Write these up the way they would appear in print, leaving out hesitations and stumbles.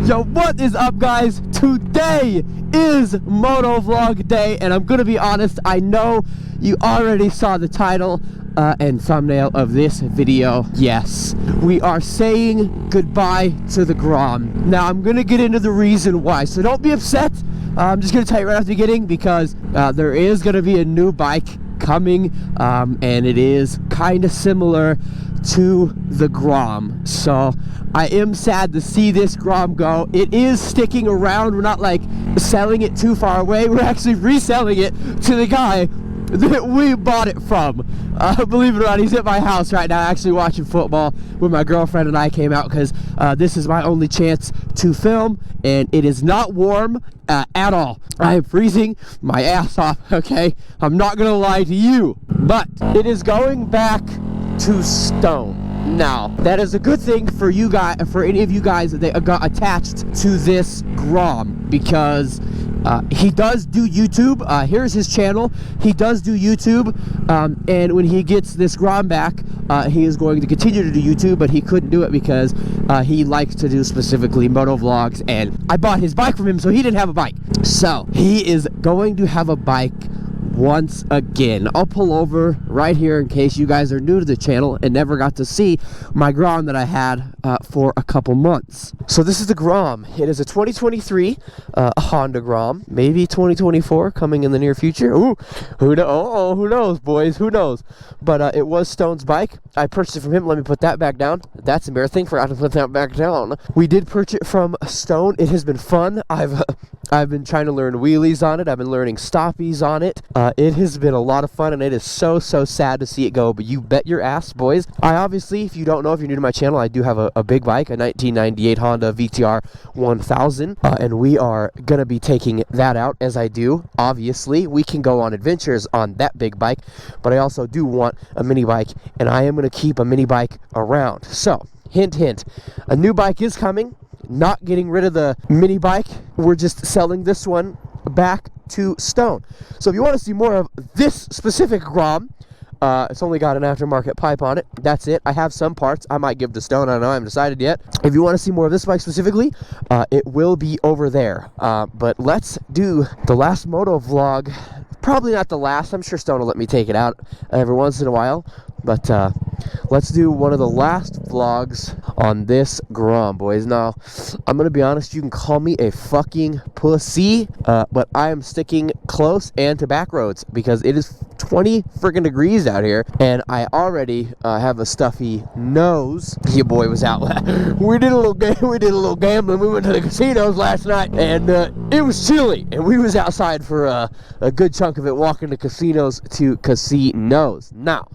Yo, what is up, guys? Today is motovlog day, and I'm gonna be honest, I know you already saw the title and thumbnail of this video. Yes, we are saying goodbye to the Grom. Now, I'm gonna get into the reason why, so don't be upset. I'm just gonna tell you right at the beginning, because there is gonna be a new bike coming, and it is kind of similar to the Grom. So I am sad to see this Grom go. It is sticking around. We're not like selling it too far away. We're actually reselling it to the guy that we bought it from. Believe it or not, he's at my house right now actually watching football with my girlfriend, and I came out because this is my only chance to film, and it is not warm at all. I am freezing my ass off, okay? I'm not gonna lie to you, but it is going back to stone. Now, that is a good thing for you guys, for any of you guys that got attached to this Grom, because he does do YouTube. Here's his channel. He does do YouTube, and when he gets this Grom back, he is going to continue to do YouTube, but he couldn't do it because he likes to do specifically moto vlogs, and I bought his bike from him, so he didn't have a bike. So he is going to have a bike once again. I'll pull over right here in case you guys are new to the channel and never got to see my Grom that I had for a couple months. So this is the Grom. It is a 2023 Honda Grom, maybe 2024 coming in the near future. Ooh, who knows, boys, who knows? But it was Stone's bike. I purchased it from him. Let me put that back down. That's embarrassing. Forgot to put that back down. We did purchase it from Stone. It has been fun. I've been trying to learn wheelies on it. I've been learning stoppies on it. It has been a lot of fun, and it is so sad to see it go, but you bet your ass, boys. I obviously, if you don't know, if you're new to my channel, I do have a big bike, a 1998 Honda VTR 1000, and we are going to be taking that out as I do. Obviously, we can go on adventures on that big bike, but I also do want a mini bike, and I am going to keep a mini bike around. So, hint, hint, a new bike is coming. Not getting rid of the mini bike. We're just selling this one back to Stone. So if you want to see more of this specific Grom, it's only got an aftermarket pipe on it. That's it. I have some parts I might give to Stone. I don't know. I haven't decided yet. If you want to see more of this bike specifically, it will be over there. But let's do the last moto vlog. Probably not the last. I'm sure Stone will let me take it out every once in a while. But let's do one of the last vlogs on this Grom, boys. Now, I'm going to be honest, you can call me a fucking pussy, but I am sticking close and to back roads because it is 20 freaking degrees out here, and I already have a stuffy nose. Your boy was out. We did a little gambling. We went to the casinos last night, and it was chilly, and we was outside for a good chunk of it, walking to casinos to casinos. Now,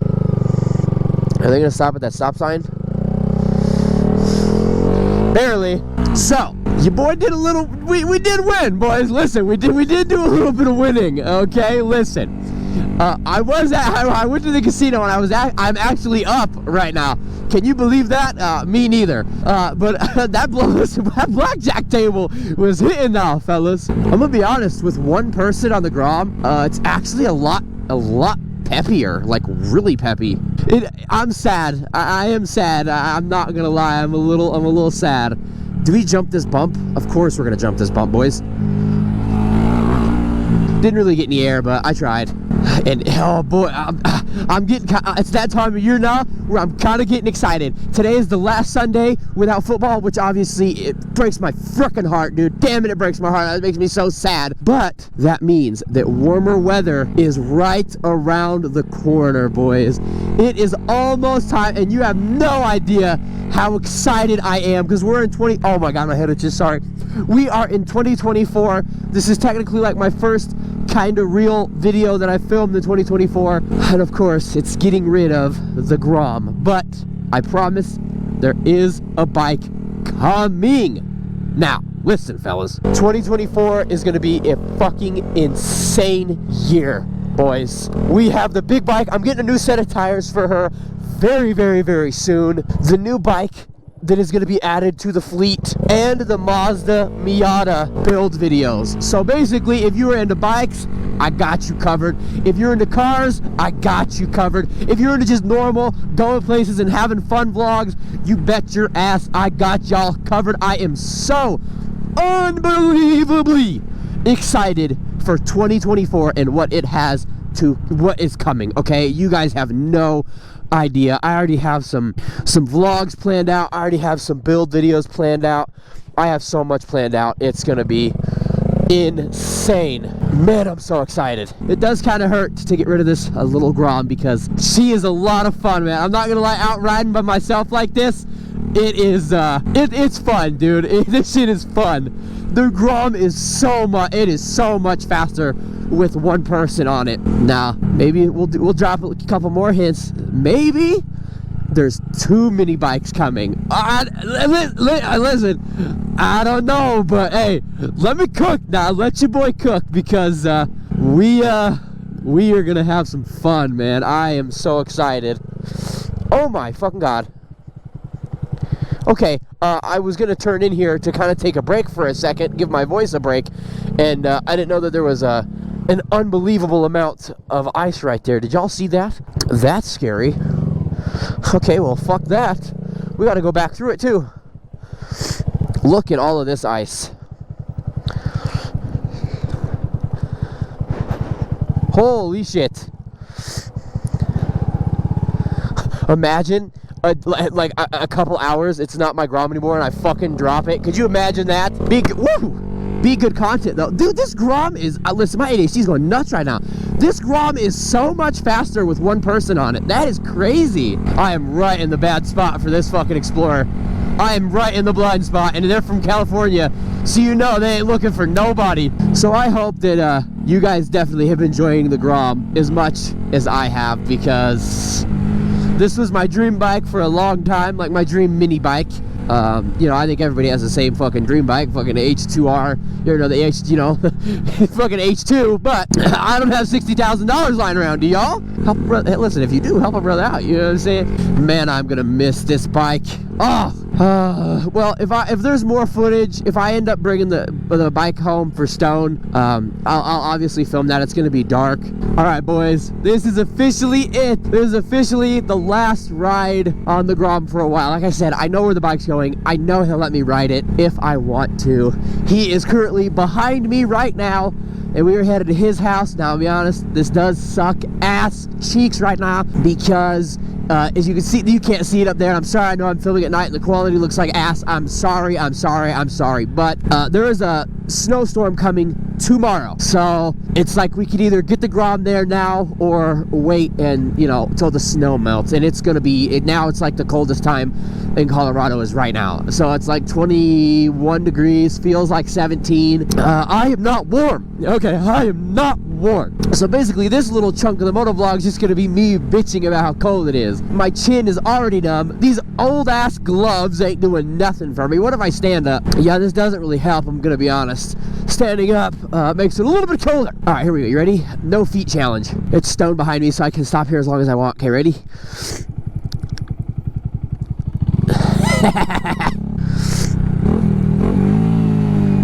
are they gonna stop at that stop sign? Barely. So, your boy did a little. We did win, boys. Listen, we did do a little bit of winning. Okay, listen. I went to the casino, and I'm actually up right now. Can you believe that? Me neither. But that blackjack table was hitting now, fellas. I'm gonna be honest, with one person on the Grom, it's actually a lot peppier, like really peppy. I'm sad. I am sad. I'm not gonna lie. I'm a little sad. Do we jump this bump? Of course we're gonna jump this bump, boys. Didn't really get any air, but I tried. And oh boy, I'm getting. It's that time of year now where I'm kind of getting excited. Today is the last Sunday without football, which obviously it breaks my frickin' heart, dude. Damn it, it breaks my heart. It makes me so sad. But that means that warmer weather is right around the corner, boys. It is almost time, and you have no idea how excited I am because we're in oh my god, my head is just sorry. We are in 2024. This is technically like my first kind of real video that I filmed in 2024, and of course it's getting rid of the Grom, but I promise there is a bike coming. Now listen, fellas, 2024 is going to be a fucking insane year, boys. We have the big bike. I'm getting a new set of tires for her very soon. The new bike that is going to be added to the fleet, and the Mazda Miata build videos. So basically, if you are into bikes, I got you covered. If you're into cars, I got you covered. If you're into just normal going places and having fun vlogs, you bet your ass I got y'all covered. I am so unbelievably excited for 2024 and what is coming. Okay, you guys have no idea. I already have some vlogs planned out. I already have some build videos planned out. I have so much planned out. It's gonna be insane. Man, I'm so excited. It does kind of hurt to get rid of this little Grom because she is a lot of fun, man. I'm not gonna lie, out riding by myself like this, it is it's fun, dude. This shit is fun. The Grom is so much faster with one person on it. Now, maybe we'll drop a couple more hints. Maybe there's 2 mini bikes coming. Listen, I don't know, but hey, let me cook now. Let your boy cook because we are gonna have some fun, man. I am so excited. Oh my fucking god. Okay, I was gonna turn in here to kind of take a break for a second, give my voice a break, and I didn't know that there was an unbelievable amount of ice right there. Did y'all see that? That's scary. Okay, well, fuck that. We gotta go back through it too. Look at all of this ice. Holy shit. Imagine like a couple hours it's not my Grom anymore and I fucking drop it. Could you imagine that? Be good content though. Dude, this Grom is listen, my ADHD's going nuts right now. This Grom is so much faster with one person on it. That is crazy. I am right in the bad spot for this fucking Explorer. I am right in the blind spot, and they're from California, so you know they ain't looking for nobody. So I hope that you guys definitely have been enjoying the Grom as much as I have, because this was my dream bike for a long time, like my dream mini bike. You know, I think everybody has the same fucking dream bike, fucking H2R, you know, the H, you know, fucking H2, but I don't have $60,000 lying around, do y'all? Help a brother, listen, if you do, help a brother out, you know what I'm saying? Man, I'm gonna miss this bike. Oh, well, if there's more footage, if I end up bringing the bike home for Stone, I'll obviously film that. It's gonna be dark. All right, boys, this is officially it. This is officially the last ride on the Grom for a while. Like I said, I know where the bike's going. I know he'll let me ride it if I want to. He is currently behind me right now, and we are headed to his house. Now, I'll be honest, this does suck ass cheeks right now because as you can see, you can't see it up there. I'm sorry, I know I'm filming at night and the quality looks like ass. I'm sorry. But there is a snowstorm coming tomorrow. So it's like we could either get the Grom there now or wait and, you know, until the snow melts. And it's gonna be, now it's like the coldest time in Colorado is right now. So it's like 21 degrees, feels like 17. I am not warm. Okay, I am not warm. So basically this little chunk of the motovlog is just gonna be me bitching about how cold it is. My chin is already numb. These old ass gloves ain't doing nothing for me. What if I stand up? Yeah, this doesn't really help, I'm gonna be honest. Standing up makes it a little bit colder. All right, here we go. You ready? No feet challenge. It's Stone behind me, so I can stop here as long as I want. Okay, ready?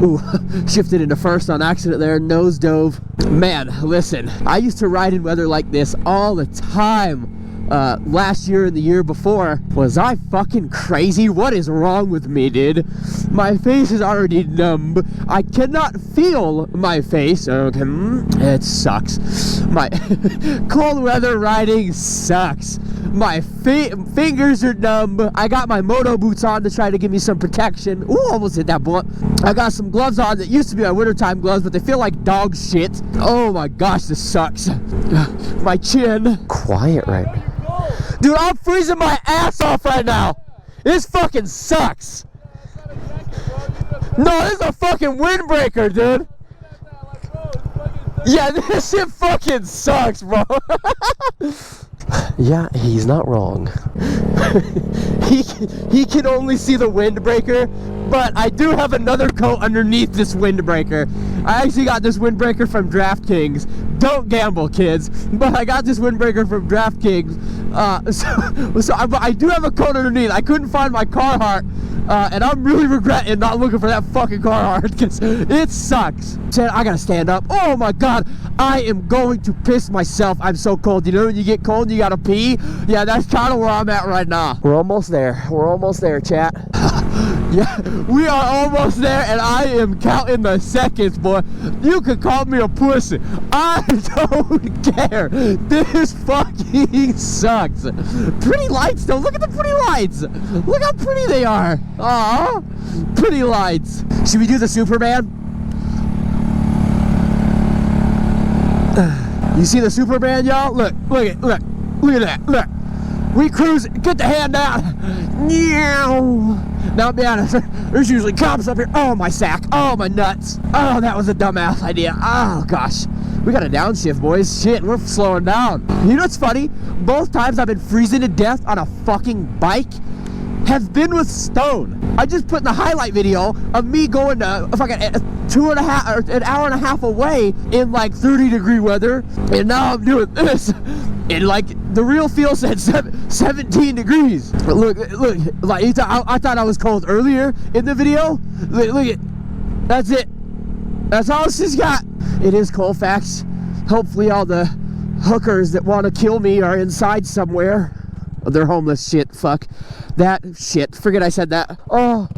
Ooh, shifted into first on accident there, nose dove. Man, listen, I used to ride in weather like this all the time. Last year and the year before. Was I fucking crazy? What is wrong with me, dude? My face is already numb. I cannot feel my face. Okay, it sucks. My cold weather riding sucks. My fingers are numb. I got my moto boots on to try to give me some protection. Ooh, almost hit that bullet. I got some gloves on that used to be my wintertime gloves, but they feel like dog shit. Oh my gosh, this sucks. My chin. Quiet right now. Dude, I'm freezing my ass off right now. This fucking sucks. No, this is a fucking windbreaker, dude. Yeah, this shit fucking sucks, bro. Yeah, he's not wrong. He can only see the windbreaker, but I do have another coat underneath this windbreaker. I actually got this windbreaker from DraftKings. Don't gamble, kids. But I got this windbreaker from DraftKings. So I do have a code underneath. I couldn't find my Carhartt. And I'm really regretting not looking for that fucking Carhartt because it sucks. I gotta stand up. Oh my god, I am going to piss myself. I'm so cold. You know when you get cold and you gotta pee? Yeah, that's kind of where I'm at right now. We're almost there. We're almost there, chat. Yeah, we are almost there, and I am counting the seconds, boy. You could call me a pussy. I don't care. This fucking sucks. Pretty lights, though. Look at the pretty lights. Look how pretty they are. Aw, pretty lights. Should we do the Superman? You see the Superman, y'all? Look at that. Look. We cruise. Get the hand down. Now, to be honest, there's usually cops up here. Oh, my sack. Oh, my nuts. Oh, that was a dumbass idea. Oh, gosh. We got a downshift, boys. Shit, we're slowing down. You know what's funny? Both times I've been freezing to death on a fucking bike have been with Stone. I just put in the highlight video of me going to fucking an hour and a half away in like 30-degree weather, and now I'm doing this. And like the real feel said 17 degrees. Look, like I thought I was cold earlier in the video. Look at, that's it. That's all she's got. It is Colfax. Hopefully all the hookers that want to kill me are inside somewhere. Oh, they're homeless. Shit, fuck. That shit. Forget I said that. Oh.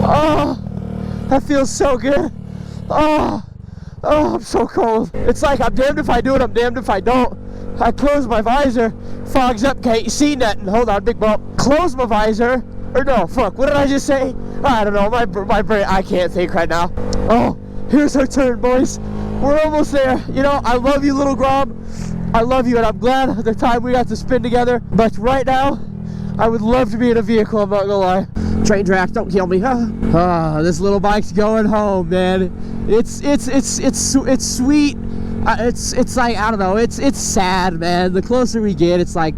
Oh, that feels so good. Oh, I'm so cold. It's like I'm damned if I do it, I'm damned if I don't. I close my visor, fogs up, can't see nothing. Hold on, big bump. Close my visor, or no, fuck, what did I just say? I don't know, my brain, I can't think right now. Oh, here's our turn, boys. We're almost there. You know, I love you, little Grom. I love you, and I'm glad the time we got to spend together. But right now, I would love to be in a vehicle, I'm not gonna lie. Train tracks, don't kill me. This little bike's going home, man. It's sweet. It's like, I don't know, it's sad, man. The closer we get, it's like,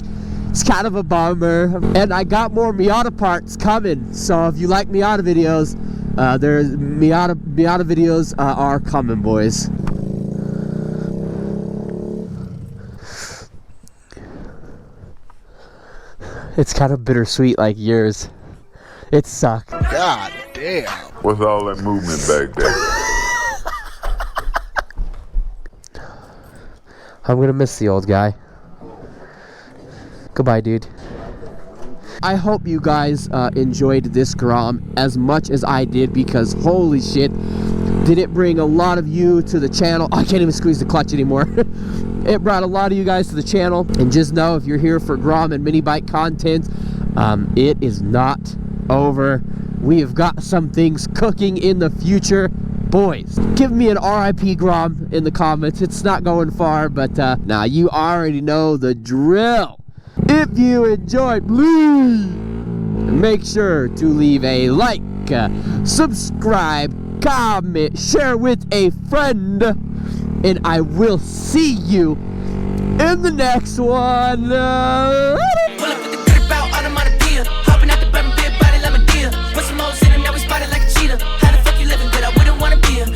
it's kind of a bummer. And I got more Miata parts coming. So if you like Miata videos, there's Miata videos are coming, boys. It's kind of bittersweet like yours. It sucked. God damn. What's all that movement back there? I'm gonna miss the old guy. Goodbye, dude. I hope you guys enjoyed this Grom as much as I did, because holy shit, did it bring a lot of you to the channel. I can't even squeeze the clutch anymore. It brought a lot of you guys to the channel, and just know if you're here for Grom and mini bike content, it is not over. We have got some things cooking in the future, boys. Give me an RIP Grom in the comments. It's not going far, but now you already know the drill. If you enjoyed, please make sure to leave a like, subscribe, comment, share with a friend, and I will see you in the next one. Later.